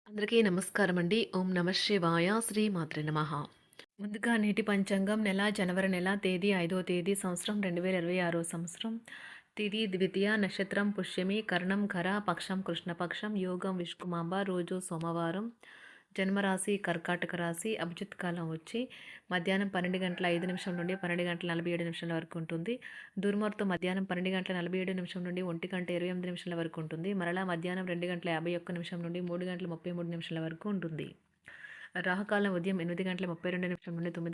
అందరికీ నమస్కారం అండి. ఓం నమ శివాయ. శ్రీ మాత్రే నమః. ముందుగా నేటి పంచాంగం నెల జనవరి నెల తేదీ 5వ తేదీ సంవత్సరం 2026 సంవత్సరం. తిథి ద్వితీయ నక్షత్రం పుష్యమి కరణం ఖర పక్షం కృష్ణపక్షం యోగం విష్కుమాంబ రోజు సోమవారం. జన్మరాశి కర్కాటక రాశి. అభిజిత్ కాలం వచ్చి మధ్యాహ్నం 12:05 నుండి 12:47 వరకు ఉంటుంది. దుర్ముహూర్తం మధ్యాహ్నం 12:47 నుండి 1:28 వరకు ఉంటుంది. మరలా మధ్యాహ్నం 2:51 నుండి 3:33 వరకు ఉంటుంది. రాహుకాలం ఉదయం 8:32 నుండి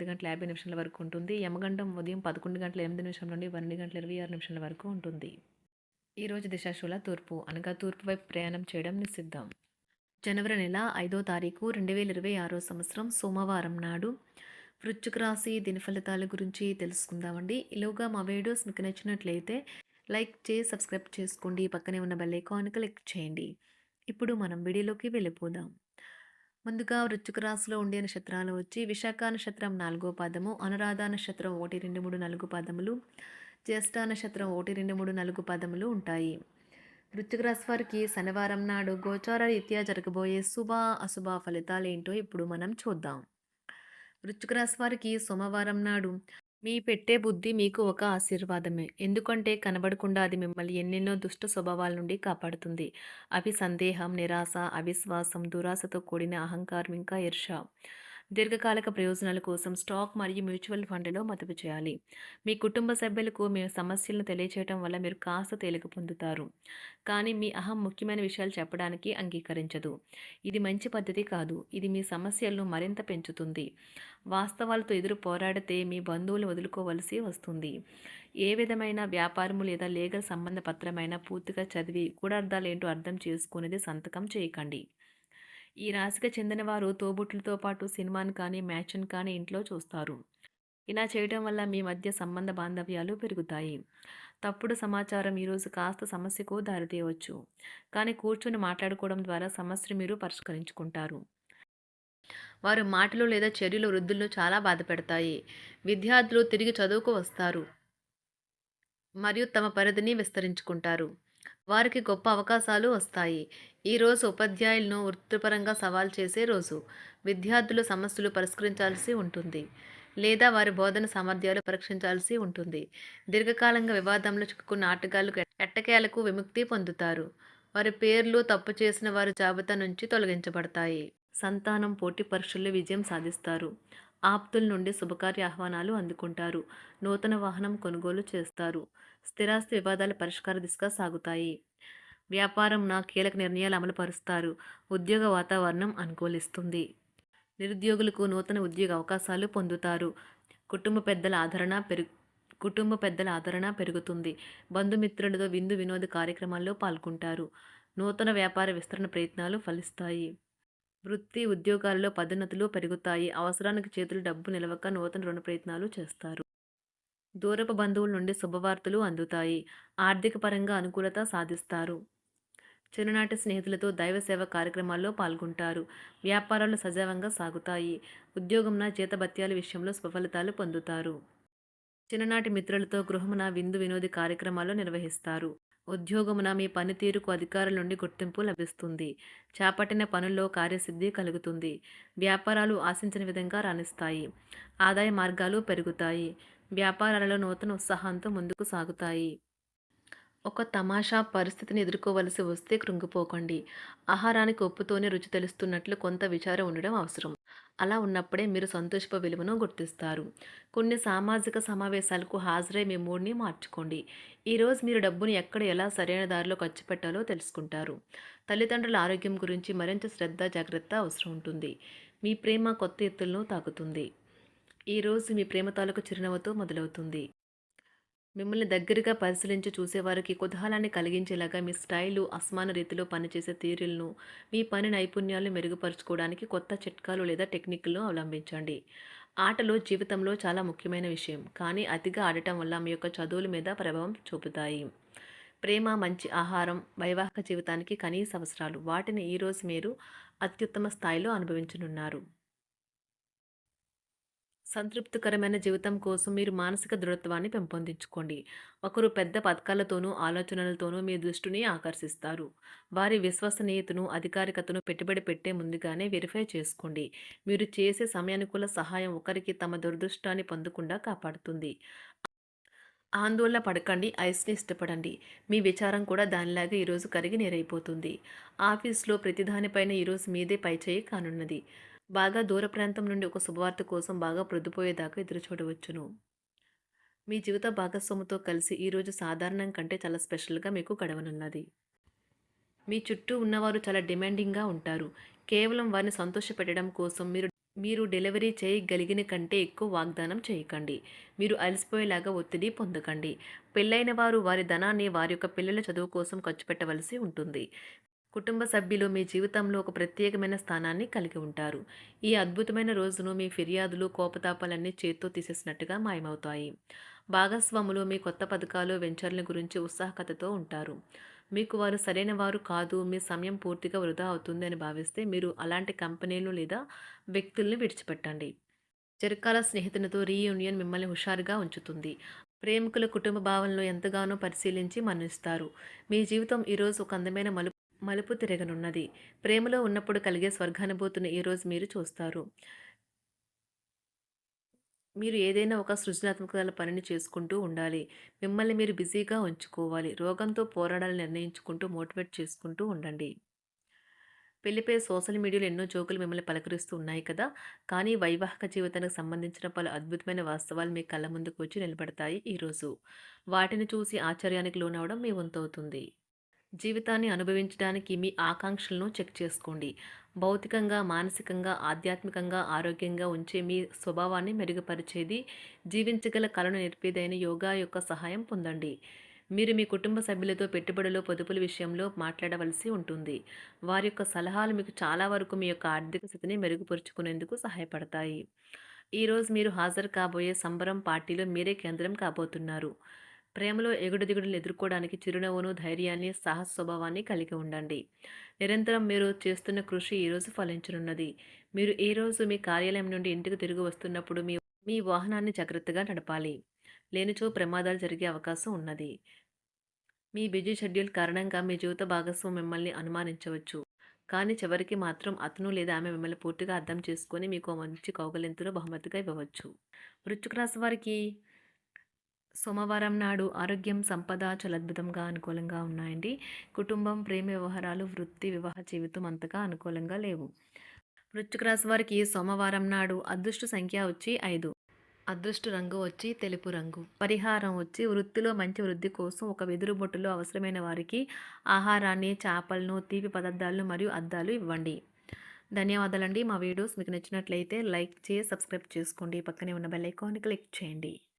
9:50 వరకు ఉంటుంది. యమగండం ఉదయం 11:08 నుండి 12:26 వరకు ఉంటుంది. ఈరోజు దిశాశూల తూర్పు అనగా తూర్పు వైపు ప్రయాణం చేయడం నిషిద్ధం. జనవరి నెల 5వ తారీఖు 2026 సంవత్సరం సోమవారం నాడు వృశ్చిక రాశి దిన ఫలితాల గురించి తెలుసుకుందామండి. ఈలోగా మా వీడియోస్ మీకు నచ్చినట్లయితే లైక్ చేసి సబ్స్క్రైబ్ చేసుకోండి. పక్కనే ఉన్న బెల్ ఐకాన్ క్లిక్ చేయండి. ఇప్పుడు మనం వీడియోలోకి వెళ్ళిపోదాం. ముందుగా వృశ్చిక రాశిలో ఉండే నక్షత్రాలు వచ్చి విశాఖ నక్షత్రం 4వ పాదము, అనురాధ నక్షత్రం 1, 2, 3, 4 పాదములు, జ్యేష్ఠ నక్షత్రం 1, 2, 3, 4 పాదములు ఉంటాయి. వృశ్చిక రాశి వారికి శనివారం నాడు గోచార రీత్యా జరగబోయే శుభ అశుభ ఫలితాలు ఏంటో ఇప్పుడు మనం చూద్దాం. వృశ్చిక రాశి వారికి సోమవారం నాడు మీ పెట్టే బుద్ధి మీకు ఒక ఆశీర్వాదమే. ఎందుకంటే కనబడకుండా అది మిమ్మల్ని ఎన్నెన్నో దుష్ట స్వభావాల నుండి కాపాడుతుంది. అవి సందేహం, నిరాశ, అవిశ్వాసం, దురాశతో కూడిన అహంకారం ఇంకా ఈర్ష్య. దీర్ఘకాలిక ప్రయోజనాల కోసం స్టాక్ మరియు మ్యూచువల్ ఫండ్లలో మదుపు చేయాలి. మీ కుటుంబ సభ్యులకు మీ సమస్యలను తెలియచేయడం వల్ల మీరు కాస్త తేలిక పొందుతారు. కానీ మీ అహం ముఖ్యమైన విషయాలు చెప్పడానికి అంగీకరించదు. ఇది మంచి పద్ధతి కాదు. ఇది మీ సమస్యలను మరింత పెంచుతుంది. వాస్తవాలతో ఎదురు పోరాడితే మీ బంధువులు వదులుకోవలసి వస్తుంది. ఏ విధమైన వ్యాపారము లేదా లీగల్ సంబంధ పత్రమైన పూర్తిగా చదివి గూఢార్థాలేంటో అర్థం చేసుకునేది సంతకం చేయకండి. ఈ రాశికి చెందిన వారు తోబుట్టులతో పాటు సినిమాను కానీ మ్యాచ్ను కానీ ఇంట్లో చూస్తారు. ఇలా చేయడం వల్ల మీ మధ్య సంబంధ బాంధవ్యాలు పెరుగుతాయి. తప్పుడు సమాచారం ఈరోజు కాస్త సమస్యకు దారితీయవచ్చు. కానీ కూర్చొని మాట్లాడుకోవడం ద్వారా సమస్యను మీరు పరిష్కరించుకుంటారు. వారి మాటలు లేదా చర్యలు వృద్ధులను చాలా బాధపెడతాయి. విద్యార్థులు తిరిగి చదువుకు వస్తారు మరియు తమ పరిధిని విస్తరించుకుంటారు. వారికి గొప్ప అవకాశాలు వస్తాయి. ఈరోజు ఉపాధ్యాయులను వృత్తిపరంగా సవాల్ చేసే రోజు. విద్యార్థులు సమస్యలు పరిష్కరించాల్సి ఉంటుంది లేదా వారి బోధన సామర్థ్యాలు పరీక్షించాల్సి ఉంటుంది. దీర్ఘకాలంగా వివాదంలో చిక్కుకున్న ఆటగాళ్లు ఎట్టకేలకు విముక్తి పొందుతారు. వారి పేర్లు తప్పు చేసిన వారి జాబితా నుంచి తొలగించబడతాయి. సంతానం పోటీ పరీక్షల్లో విజయం సాధిస్తారు. ఆప్తుల నుండి శుభకార్య ఆహ్వానాలు అందుకుంటారు. నూతన వాహనం కొనుగోలు చేస్తారు. స్థిరాస్తి వివాదాల పరిష్కార దిశగా సాగుతాయి. వ్యాపారం కీలక నిర్ణయాలు అమలు పరుస్తారు. ఉద్యోగ వాతావరణం అనుకూలిస్తుంది. నిరుద్యోగులకు నూతన ఉద్యోగ అవకాశాలు పొందుతారు. కుటుంబ పెద్దల ఆదరణ పెరుగుతుంది. బంధుమిత్రులతో విందు వినోద కార్యక్రమాల్లో పాల్గొంటారు. నూతన వ్యాపార విస్తరణ ప్రయత్నాలు ఫలిస్తాయి. వృత్తి ఉద్యోగాల్లో పదోన్నతులు పెరుగుతాయి. అవసరానికి చేతులు డబ్బు నిలవక నూతన రుణ ప్రయత్నాలు చేస్తారు. దూరపు బంధువుల నుండి శుభవార్తలు అందుతాయి. ఆర్థిక పరంగా అనుకూలత సాధిస్తారు. చిన్ననాటి స్నేహితులతో దైవ సేవ కార్యక్రమాల్లో పాల్గొంటారు. వ్యాపారాలు సజావంగా సాగుతాయి. ఉద్యోగంన జీతభత్యాల విషయంలో స్వఫలితాలు పొందుతారు. చిన్ననాటి మిత్రులతో గృహమున విందు వినోది కార్యక్రమాలు నిర్వహిస్తారు. ఉద్యోగమున మీ పనితీరుకు అధికారుల నుండి గుర్తింపు లభిస్తుంది. చేపట్టిన పనుల్లో కార్యసిద్ధి కలుగుతుంది. వ్యాపారాలు ఆశించిన విధంగా రాణిస్తాయి. ఆదాయ మార్గాలు పెరుగుతాయి. వ్యాపారాలలో నూతన ఉత్సాహంతో ముందుకు సాగుతాయి. ఒక తమాషా పరిస్థితిని ఎదుర్కోవలసి వస్తే కృంగిపోకండి. ఆహారానికి ఉప్పుతోనే రుచి తెలుస్తున్నట్లు కొంత విచారం ఉండడం అవసరం. అలా ఉన్నప్పుడే మీరు సంతోషపు విలువను గుర్తిస్తారు. కొన్ని సామాజిక సమావేశాలకు హాజరై మీ మూడ్ని మార్చుకోండి. ఈరోజు మీరు డబ్బును ఎక్కడ ఎలా సరైన దారిలో ఖర్చు పెట్టాలో తెలుసుకుంటారు. తల్లిదండ్రుల ఆరోగ్యం గురించి మరింత శ్రద్ధ జాగ్రత్త అవసరం ఉంటుంది. మీ ప్రేమ కొత్త ఎత్తులను తాకుతుంది. ఈరోజు మీ ప్రేమ తాలూకు చిరునవ్వుతో మొదలవుతుంది. మిమ్మల్ని దగ్గరగా పరిశీలించి చూసేవారికి కుతూహలాన్ని కలిగించేలాగా మీ స్టైలు, అసమాన రీతిలో పనిచేసే తీరులను, మీ పని నైపుణ్యాలను మెరుగుపరుచుకోవడానికి కొత్త చిట్కాలు లేదా టెక్నిక్లను అవలంబించండి. ఆటలు జీవితంలో చాలా ముఖ్యమైన విషయం, కానీ అతిగా ఆడటం వల్ల మీ యొక్క చదువుల మీద ప్రభావం చూపుతాయి. ప్రేమ, మంచి ఆహారం, వైవాహిక జీవితానికి కనీస అవసరాలు. వాటిని ఈరోజు మీరు అత్యుత్తమ స్థాయిలో అనుభవించనున్నారు. సంతృప్తికరమైన జీవితం కోసం మీరు మానసిక దృఢత్వాన్ని పెంపొందించుకోండి. ఒకరు పెద్ద పథకాలతోనూ, ఆలోచనలతోనూ మీ దృష్టిని ఆకర్షిస్తారు. వారి విశ్వసనీయతను, అధికారికతను పెట్టుబడి పెట్టే ముందుగానే వెరిఫై చేసుకోండి. మీరు చేసే సమయానుకూల సహాయం ఒకరికి తమ దురదృష్టాన్ని పొందకుండా కాపాడుతుంది. ఆందోళన పడకండి, ఐస్‌ని ఇష్టపడండి. మీ విచారం కూడా దానిలాగే ఈరోజు కరిగి నీరైపోతుంది. ఆఫీస్‌లో ప్రతిదానిపైన ఈరోజు మీదే పైచేయి కానున్నది. బాగా దూర ప్రాంతం నుండి ఒక శుభవార్త కోసం బాగా ప్రొద్దుపోయేదాకా ఎదురుచూడవచ్చును. మీ జీవిత భాగస్వామితో కలిసి ఈరోజు సాధారణం కంటే చాలా స్పెషల్‌గా మీకు గడవనున్నది. మీ చుట్టూ ఉన్నవారు చాలా డిమాండింగ్‌గా ఉంటారు. కేవలం వారిని సంతోషపెట్టడం కోసం మీరు మీరు డెలివరీ చేయగలిగిన కంటే ఎక్కువ వాగ్దానం చేయకండి. మీరు అలసిపోయేలాగా ఒత్తిడి పొందకండి. పెళ్ళైన వారు వారి ధనాన్ని వారి యొక్క పిల్లల చదువు కోసం ఖర్చు పెట్టవలసి ఉంటుంది. కుటుంబ సభ్యులు మీ జీవితంలో ఒక ప్రత్యేకమైన స్థానాన్ని కలిగి ఉంటారు. ఈ అద్భుతమైన రోజును మీ ఫిర్యాదులు, కోపతాపాలన్నీ చేత్తో తీసేసినట్టుగా మాయమవుతాయి. భాగస్వాములు మీ కొత్త పథకాలు, వెంచర్ల గురించి ఉత్సాహకతతో ఉంటారు. మీకు వారు సరైన వారు కాదు, మీ సమయం పూర్తిగా వృధా అవుతుంది అని భావిస్తే మీరు అలాంటి కంపెనీలు లేదా వ్యక్తుల్ని విడిచిపెట్టండి. చిరకాల స్నేహితునితో రీయూనియన్ మిమ్మల్ని హుషారుగా ఉంచుతుంది. ప్రేమికుల కుటుంబ భావనలు ఎంతగానో పరిశీలించి మన్నిస్తారు. మీ జీవితం ఈరోజు ఒక అందమైన మలుపు తిరగనున్నది. ప్రేమలో ఉన్నప్పుడు కలిగే స్వర్గానుభూతిని ఈరోజు మీరు చూస్తారు. మీరు ఏదైనా ఒక సృజనాత్మక పనిని చేసుకుంటూ ఉండాలి. మిమ్మల్ని మీరు బిజీగా ఉంచుకోవాలి. రోగంతో పోరాడాలని నిర్ణయించుకుంటూ మోటివేట్ చేసుకుంటూ ఉండండి. పెళ్లిపై సోషల్ మీడియాలో ఎన్నో జోకులు మిమ్మల్ని పలకరిస్తూ ఉన్నాయి కదా! కానీ వైవాహిక జీవితానికి సంబంధించిన పలు అద్భుతమైన వాస్తవాలు మీ కళ్ళ ముందుకు వచ్చి నిలబడతాయి ఈరోజు. వాటిని చూసి ఆశ్చర్యానికి లోనవ్వడం మీ వంతవుతుంది. జీవితాన్ని అనుభవించడానికి మీ ఆకాంక్షలను చెక్ చేసుకోండి. భౌతికంగా, మానసికంగా, ఆధ్యాత్మికంగా ఆరోగ్యంగా ఉంచే మీ స్వభావాన్ని మెరుగుపరిచేది, జీవించగల కళను నేర్పేదైన యోగా యొక్క సహాయం పొందండి. మీరు మీ కుటుంబ సభ్యులతో పెట్టుబడులు, పొదుపుల విషయంలో మాట్లాడవలసి ఉంటుంది. వారి యొక్క సలహాలు మీకు చాలా వరకు మీ యొక్క ఆర్థిక స్థితిని మెరుగుపరుచుకునేందుకు సహాయపడతాయి. ఈరోజు మీరు హాజరు కాబోయే సంబరం పార్టీలో మీరే కేంద్రం కాబోతున్నారు. ప్రేమలో ఎగుడుదిగుడులు ఎదుర్కోవడానికి చిరునవ్వును, ధైర్యాన్ని, సాహస స్వభావాన్ని కలిగి ఉండండి. నిరంతరం మీరు చేస్తున్న కృషి ఈరోజు ఫలించనున్నది. మీరు ఈ రోజు మీ కార్యాలయం నుండి ఇంటికి తిరిగి వస్తున్నప్పుడు మీ మీ వాహనాన్ని జాగ్రత్తగా నడపాలి. లేనిచో ప్రమాదాలు జరిగే అవకాశం ఉన్నది. మీ బిజీ షెడ్యూల్ కారణంగా మీ జీవిత భాగస్వామి మిమ్మల్ని అనుమానించవచ్చు. కానీ చివరికి మాత్రం అతను లేదా ఆమె మిమ్మల్ని పూర్తిగా అర్థం చేసుకొని మీకు ఓ మంచి కౌగిలింతను బహుమతిగా ఇవ్వవచ్చు. వృశ్చిక రాశి వారికి సోమవారం నాడు ఆరోగ్యం, సంపద చాలా అద్భుతంగా అనుకూలంగా ఉన్నాయండి. కుటుంబం, ప్రేమ వ్యవహారాలు, వృత్తి, వివాహ జీవితం అంతగా అనుకూలంగా లేవు. వృశ్చిక రాశి వారికి సోమవారం నాడు అదృష్ట సంఖ్య వచ్చి 5. అదృష్ట రంగు వచ్చి తెలుపు రంగు. పరిహారం వచ్చి వృత్తిలో మంచి వృద్ధి కోసం ఒక వెదురు బొట్టులో అవసరమైన వారికి ఆహారాన్ని, చేపలను, తీపి పదార్థాలను మరియు అద్దాలు ఇవ్వండి. ధన్యవాదాలండి. మా వీడియోస్ మీకు నచ్చినట్లయితే లైక్ చేసి, సబ్స్క్రైబ్ చేసుకోండి. పక్కనే ఉన్న బెల్ ఐకాన్ని క్లిక్ చేయండి.